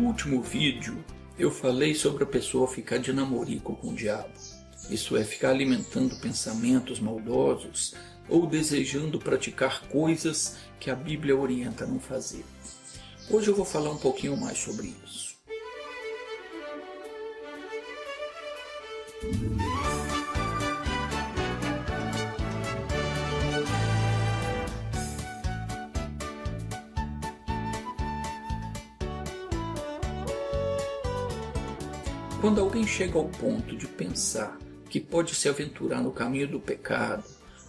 último vídeo, eu falei sobre a pessoa ficar de namorico com o diabo. Isso é, ficar alimentando pensamentos maldosos ou desejando praticar coisas que a Bíblia orienta a não fazer. Hoje eu vou falar um pouquinho mais sobre isso. Quando alguém chega ao ponto de pensar que pode se aventurar no caminho do pecado,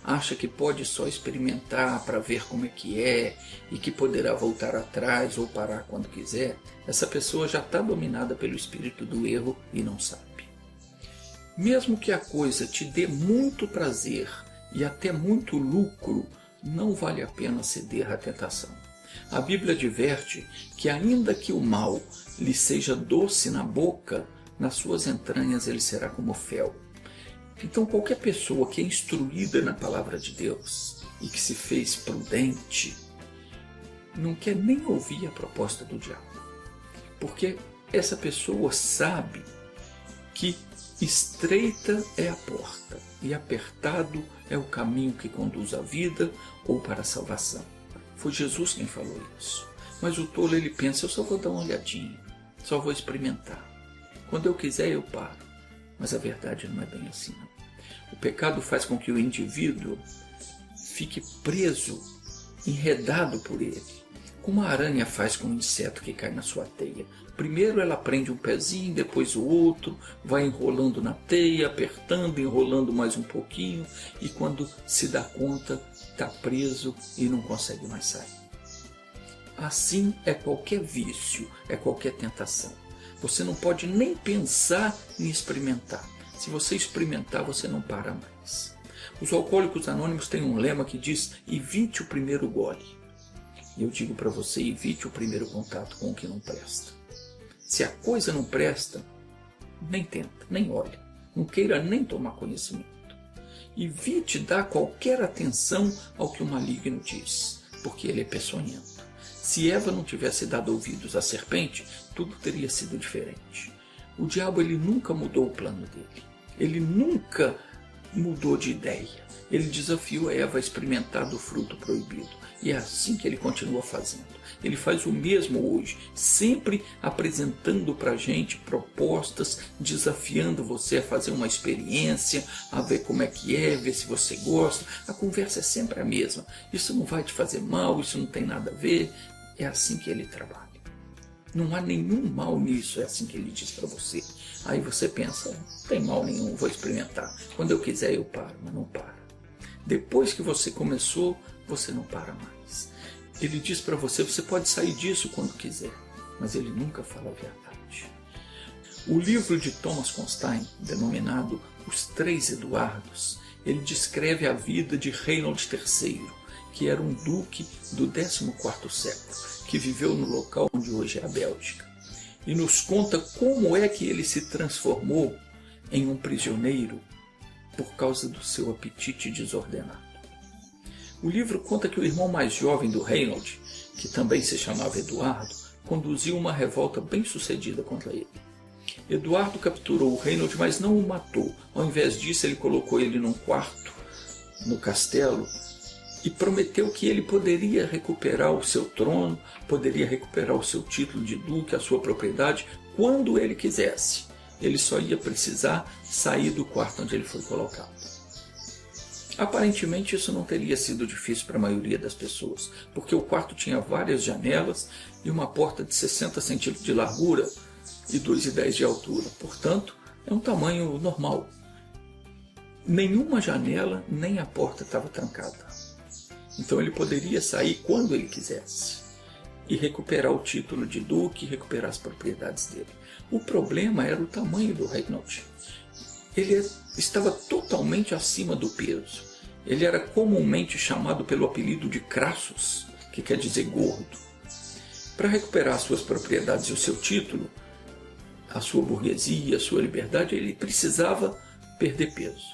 acha que pode só experimentar para ver como é que é e que poderá voltar atrás ou parar quando quiser, essa pessoa já está dominada pelo espírito do erro e não sabe. Mesmo que a coisa te dê muito prazer e até muito lucro, não vale a pena ceder à tentação. A Bíblia adverte que ainda que o mal lhe seja doce na boca, nas suas entranhas ele será como fel. Então qualquer pessoa que é instruída na palavra de Deus e que se fez prudente, não quer nem ouvir a proposta do diabo. Porque essa pessoa sabe que estreita é a porta e apertado é o caminho que conduz à vida ou para a salvação. Foi Jesus quem falou isso. Mas o tolo ele pensa, eu só vou dar uma olhadinha, só vou experimentar. Quando eu quiser eu paro. Mas a verdade não é bem assim, não. O pecado faz com que o indivíduo fique preso, enredado por ele, como a aranha faz com o inseto que cai na sua teia. Primeiro ela prende um pezinho, depois o outro, vai enrolando na teia, apertando, enrolando mais um pouquinho, e quando se dá conta, está preso e não consegue mais sair. Assim é qualquer vício, é qualquer tentação. Você não pode nem pensar em experimentar. Se você experimentar, você não para mais. Os alcoólicos anônimos têm um lema que diz: evite o primeiro gole. E eu digo para você, evite o primeiro contato com o que não presta. Se a coisa não presta, nem tenta, nem olha. Não queira nem tomar conhecimento. Evite dar qualquer atenção ao que o maligno diz, porque ele é peçonhento. Se Eva não tivesse dado ouvidos à serpente, tudo teria sido diferente. O diabo ele nunca mudou o plano dele. Ele nunca mudou de ideia. Ele desafiou Eva a experimentar do fruto proibido. E é assim que ele continua fazendo. Ele faz o mesmo hoje, sempre apresentando para a gente propostas, desafiando você a fazer uma experiência, a ver como é que é, ver se você gosta. A conversa é sempre a mesma. Isso não vai te fazer mal, isso não tem nada a ver. É assim que ele trabalha. Não há nenhum mal nisso, é assim que ele diz para você. Aí você pensa, não tem mal nenhum, vou experimentar. Quando eu quiser eu paro, mas não para. Depois que você começou, você não para mais. Ele diz para você, você pode sair disso quando quiser, mas ele nunca fala a verdade. O livro de Thomas Constine, denominado Os Três Eduardos, ele descreve a vida de Reinhold III, que era um duque do 14º século, que viveu no local onde hoje é a Bélgica. E nos conta como é que ele se transformou em um prisioneiro por causa do seu apetite desordenado. O livro conta que o irmão mais jovem do Reinhold, que também se chamava Eduardo, conduziu uma revolta bem sucedida contra ele. Eduardo capturou o Reinhold, mas não o matou. Ao invés disso, ele colocou ele num quarto no castelo e prometeu que ele poderia recuperar o seu trono, poderia recuperar o seu título de duque, a sua propriedade, quando ele quisesse. Ele só ia precisar sair do quarto onde ele foi colocado. Aparentemente isso não teria sido difícil para a maioria das pessoas, porque o quarto tinha várias janelas e uma porta de 60 centímetros de largura e 2,10 de altura. Portanto, é um tamanho normal. Nenhuma janela nem a porta estava trancada. Então ele poderia sair quando ele quisesse e recuperar o título de duque e recuperar as propriedades dele. O problema era o tamanho do Reinhold. Ele estava totalmente acima do peso. Ele era comumente chamado pelo apelido de Crassus, que quer dizer gordo. Para recuperar suas propriedades e o seu título, a sua burguesia, a sua liberdade, ele precisava perder peso.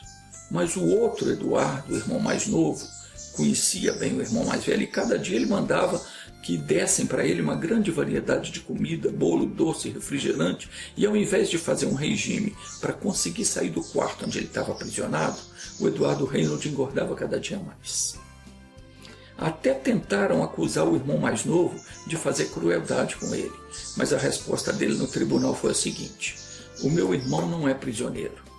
Mas o outro Eduardo, o irmão mais novo, conhecia bem o irmão mais velho e cada dia ele mandava que dessem para ele uma grande variedade de comida, bolo, doce, refrigerante, e ao invés de fazer um regime para conseguir sair do quarto onde ele estava aprisionado, o Eduardo Reynolds engordava cada dia mais. Até tentaram acusar o irmão mais novo de fazer crueldade com ele, mas a resposta dele no tribunal foi a seguinte: o meu irmão não é prisioneiro.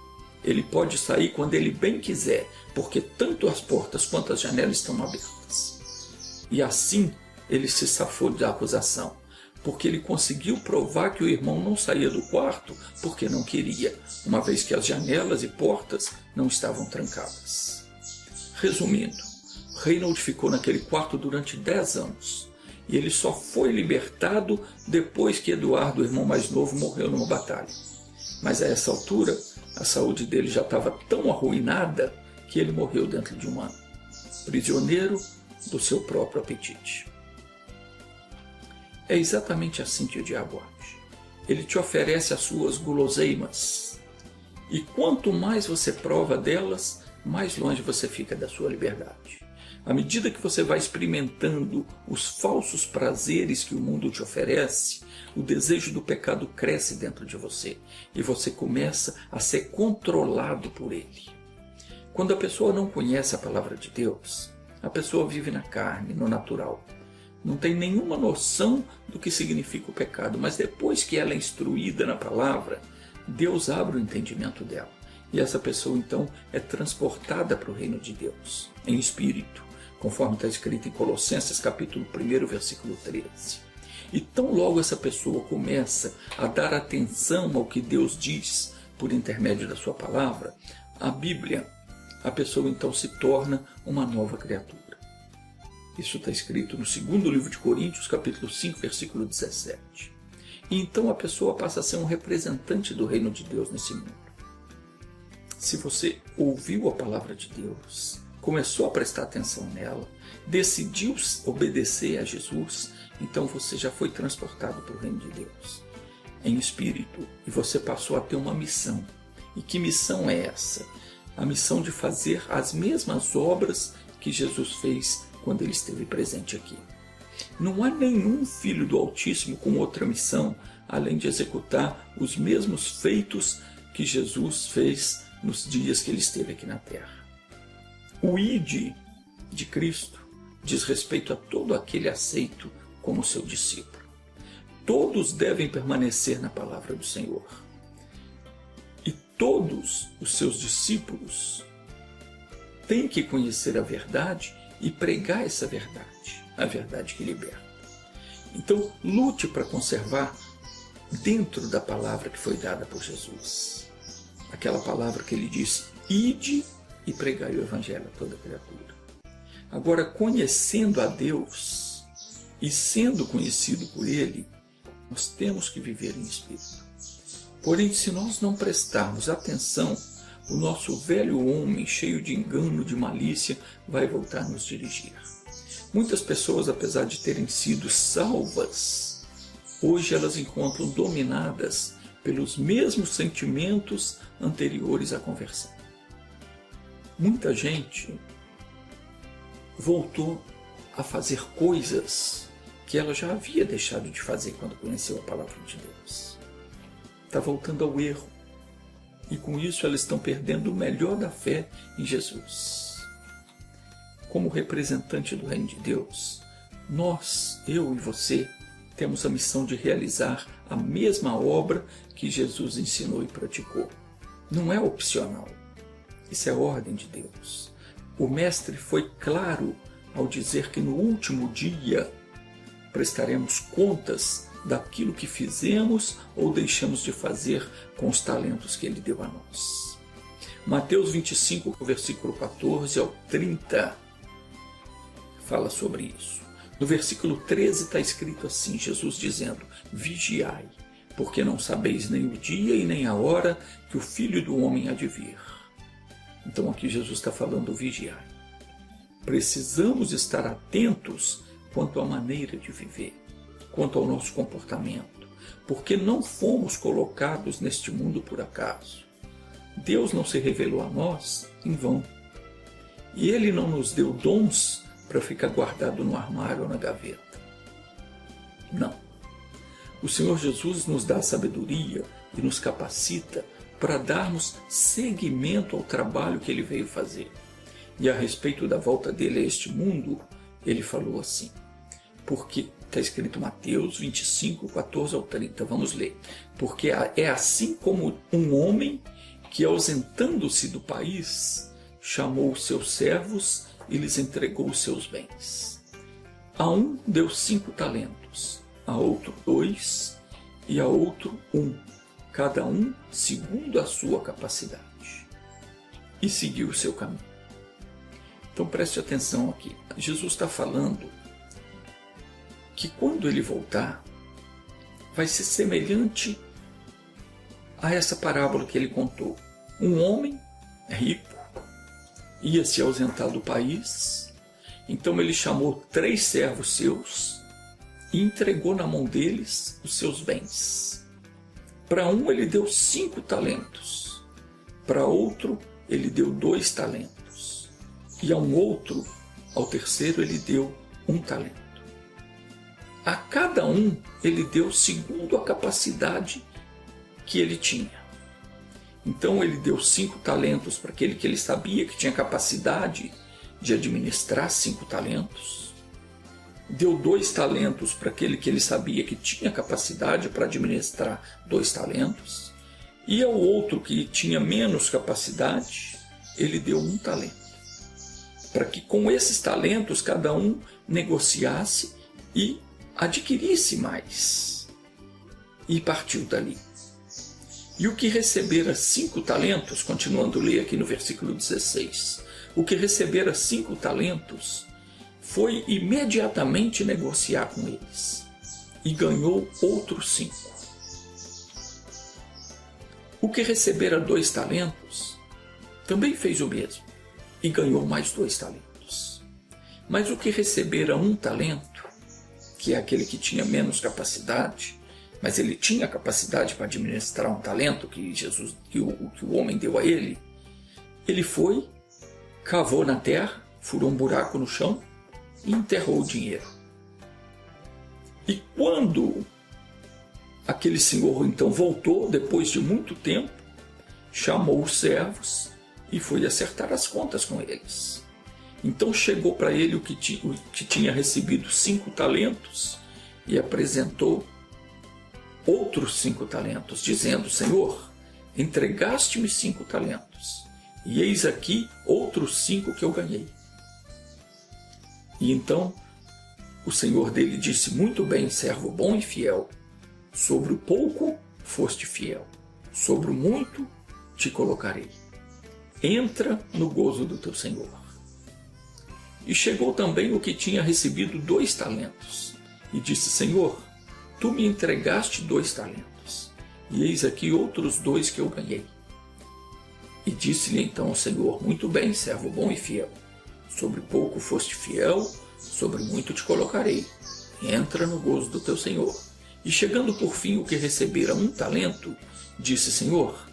Ele pode sair quando ele bem quiser, porque tanto as portas quanto as janelas estão abertas. E assim ele se safou da acusação, porque ele conseguiu provar que o irmão não saía do quarto porque não queria, uma vez que as janelas e portas não estavam trancadas. Resumindo, Reynolds ficou naquele quarto durante 10 anos, e ele só foi libertado depois que Eduardo, o irmão mais novo, morreu numa batalha. Mas a essa altura, a saúde dele já estava tão arruinada que ele morreu dentro de um ano, prisioneiro do seu próprio apetite. É exatamente assim que o diabo age. Ele te oferece as suas guloseimas, e quanto mais você prova delas, mais longe você fica da sua liberdade. À medida que você vai experimentando os falsos prazeres que o mundo te oferece, o desejo do pecado cresce dentro de você e você começa a ser controlado por ele. Quando a pessoa não conhece a palavra de Deus, a pessoa vive na carne, no natural. Não tem nenhuma noção do que significa o pecado, mas depois que ela é instruída na palavra, Deus abre o entendimento dela. E essa pessoa então é transportada para o reino de Deus, em espírito, conforme está escrito em Colossenses capítulo 1, versículo 13. E tão logo essa pessoa começa a dar atenção ao que Deus diz por intermédio da sua palavra, a Bíblia, a pessoa então se torna uma nova criatura. Isso está escrito no 2º livro de Coríntios, capítulo 5, versículo 17. E então a pessoa passa a ser um representante do reino de Deus nesse mundo. Se você ouviu a palavra de Deus, começou a prestar atenção nela, decidiu obedecer a Jesus, então você já foi transportado para o reino de Deus, em espírito, e você passou a ter uma missão. E que missão é essa? A missão de fazer as mesmas obras que Jesus fez quando ele esteve presente aqui. Não há nenhum filho do Altíssimo com outra missão, além de executar os mesmos feitos que Jesus fez nos dias que ele esteve aqui na terra. O ide de Cristo diz respeito a todo aquele aceito como seu discípulo. Todos devem permanecer na palavra do Senhor. E todos os seus discípulos têm que conhecer a verdade e pregar essa verdade, a verdade que liberta. Então, lute para conservar dentro da palavra que foi dada por Jesus. Aquela palavra que ele disse: ide e pregai o evangelho a toda criatura. Agora, conhecendo a Deus e sendo conhecido por ele, nós temos que viver em espírito. Porém, se nós não prestarmos atenção, o nosso velho homem, cheio de engano, de malícia, vai voltar a nos dirigir. Muitas pessoas, apesar de terem sido salvas, hoje elas encontram dominadas pelos mesmos sentimentos anteriores à conversão. Muita gente voltou a fazer coisas que ela já havia deixado de fazer quando conheceu a palavra de Deus. Está voltando ao erro. E com isso elas estão perdendo o melhor da fé em Jesus. Como representante do reino de Deus, nós, eu e você, temos a missão de realizar a mesma obra que Jesus ensinou e praticou. Não é opcional. Isso é ordem de Deus. O Mestre foi claro ao dizer que no último dia prestaremos contas daquilo que fizemos ou deixamos de fazer com os talentos que ele deu a nós. Mateus 25, versículo 14 ao 30, fala sobre isso. No versículo 13 está escrito assim, Jesus dizendo: vigiai, porque não sabeis nem o dia e nem a hora que o Filho do Homem há de vir. Então aqui Jesus está falando vigiai. Precisamos estar atentos quanto à maneira de viver, quanto ao nosso comportamento, porque não fomos colocados neste mundo por acaso. Deus não se revelou a nós em vão. E Ele não nos deu dons para ficar guardado no armário ou na gaveta. Não. O Senhor Jesus nos dá sabedoria e nos capacita para darmos seguimento ao trabalho que Ele veio fazer. E a respeito da volta dele a este mundo, Ele falou assim, porque está escrito em Mateus 25, 14 ao 30, vamos ler. Porque é assim como um homem que, ausentando-se do país, chamou os seus servos e lhes entregou os seus bens. A um deu 5 talentos, a outro 2 e a outro 1, cada um segundo a sua capacidade. E seguiu o seu caminho. Então preste atenção aqui. Jesus está falando que quando ele voltar, vai ser semelhante a essa parábola que ele contou. Um homem rico ia se ausentar do país, então ele chamou 3 servos seus e entregou na mão deles os seus bens. Para um ele deu 5 talentos, para outro ele deu 2 talentos, e a um outro, ao terceiro, ele deu 1 talento. A cada um ele deu segundo a capacidade que ele tinha. Então ele deu 5 talentos para aquele que ele sabia que tinha capacidade de administrar 5 talentos. Deu 2 talentos para aquele que ele sabia que tinha capacidade para administrar 2 talentos. E ao outro que tinha menos capacidade, ele deu 1 talento. Para que com esses talentos cada um negociasse e adquirisse mais. E partiu dali. E o que recebera 5 talentos, continuando a ler aqui no versículo 16, o que recebera 5 talentos foi imediatamente negociar com eles e ganhou outros 5. O que recebera 2 talentos também fez o mesmo e ganhou mais 2 talentos. Mas o que recebera 1 talento, que é aquele que tinha menos capacidade, mas ele tinha capacidade para administrar um talento que o homem deu a ele, ele foi, cavou na terra, furou um buraco no chão e enterrou o dinheiro. E quando aquele senhor então voltou, depois de muito tempo, chamou os servos e foi acertar as contas com eles. Então chegou para ele o que tinha recebido 5 talentos e apresentou outros 5 talentos, dizendo: Senhor, entregaste-me 5 talentos, e eis aqui outros 5 que eu ganhei. E então o senhor dele disse: muito bem, servo bom e fiel, sobre o pouco foste fiel, sobre o muito te colocarei. Entra no gozo do teu senhor. E chegou também o que tinha recebido 2 talentos, e disse: Senhor, tu me entregaste 2 talentos, e eis aqui outros 2 que eu ganhei. E disse-lhe então o Senhor: muito bem, servo bom e fiel, sobre pouco foste fiel, sobre muito te colocarei. Entra no gozo do teu Senhor. E chegando por fim o que recebera 1 talento, disse: Senhor,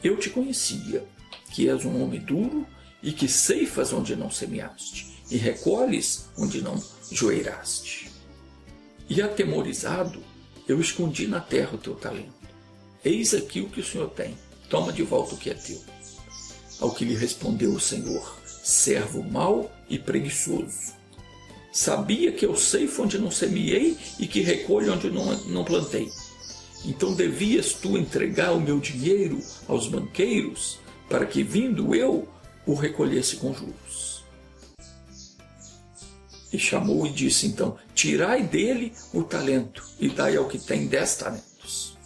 eu te conhecia, que és um homem duro e que ceifas onde não semeaste, e recolhes onde não joeiraste. E atemorizado, eu escondi na terra o teu talento. Eis aqui o que o Senhor tem, toma de volta o que é teu. Ao que lhe respondeu o Senhor: servo mau e preguiçoso. Sabia que eu ceifo onde não semeei e que recolho onde não plantei. Então devias tu entregar o meu dinheiro aos banqueiros, para que, vindo eu, o recolhesse com juros. E chamou e disse então: tirai dele o talento e dai ao que tem 10 talentos.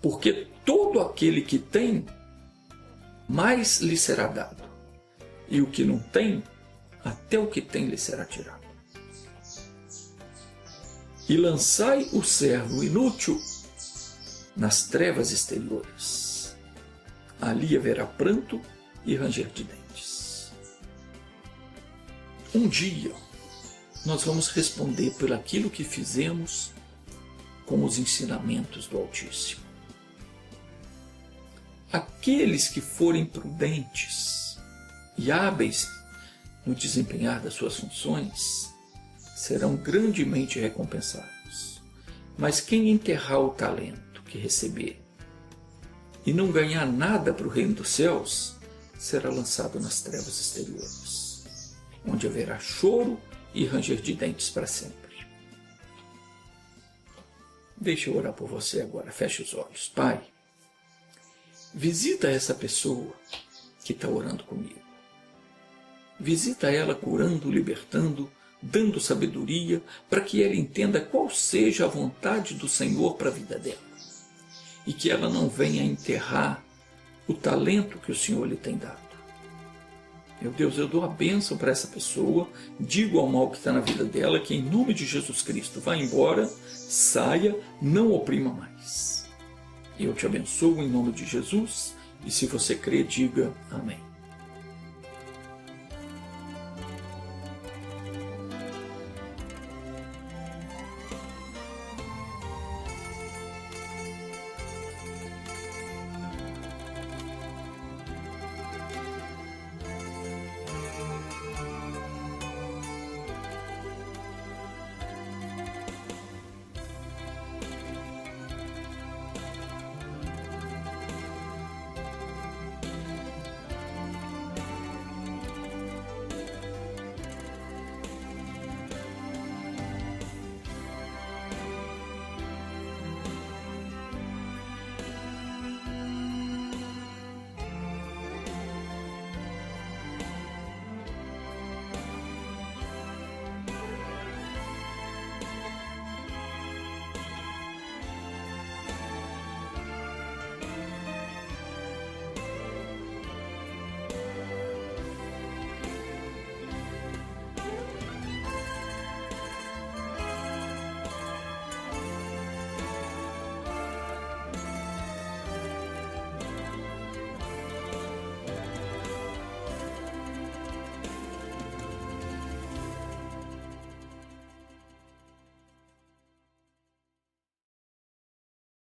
Porque todo aquele que tem, mais lhe será dado, e o que não tem, até o que tem lhe será tirado. E lançai o servo inútil nas trevas exteriores. Ali haverá pranto e ranger de dentes. Um dia nós vamos responder por aquilo que fizemos com os ensinamentos do Altíssimo. Aqueles que forem prudentes e hábeis no desempenhar das suas funções serão grandemente recompensados. Mas quem enterrar o talento que receber e não ganhar nada para o reino dos céus, será lançado nas trevas exteriores, onde haverá choro e ranger de dentes para sempre. Deixa eu orar por você agora. Feche os olhos. Pai, visita essa pessoa que está orando comigo. Visita ela curando, libertando, dando sabedoria, para que ela entenda qual seja a vontade do Senhor para a vida dela. E que ela não venha enterrar o talento que o Senhor lhe tem dado. Meu Deus, eu dou a bênção para essa pessoa, digo ao mal que está na vida dela, que em nome de Jesus Cristo vá embora, saia, não oprima mais. Eu te abençoo em nome de Jesus, e se você crê, diga amém.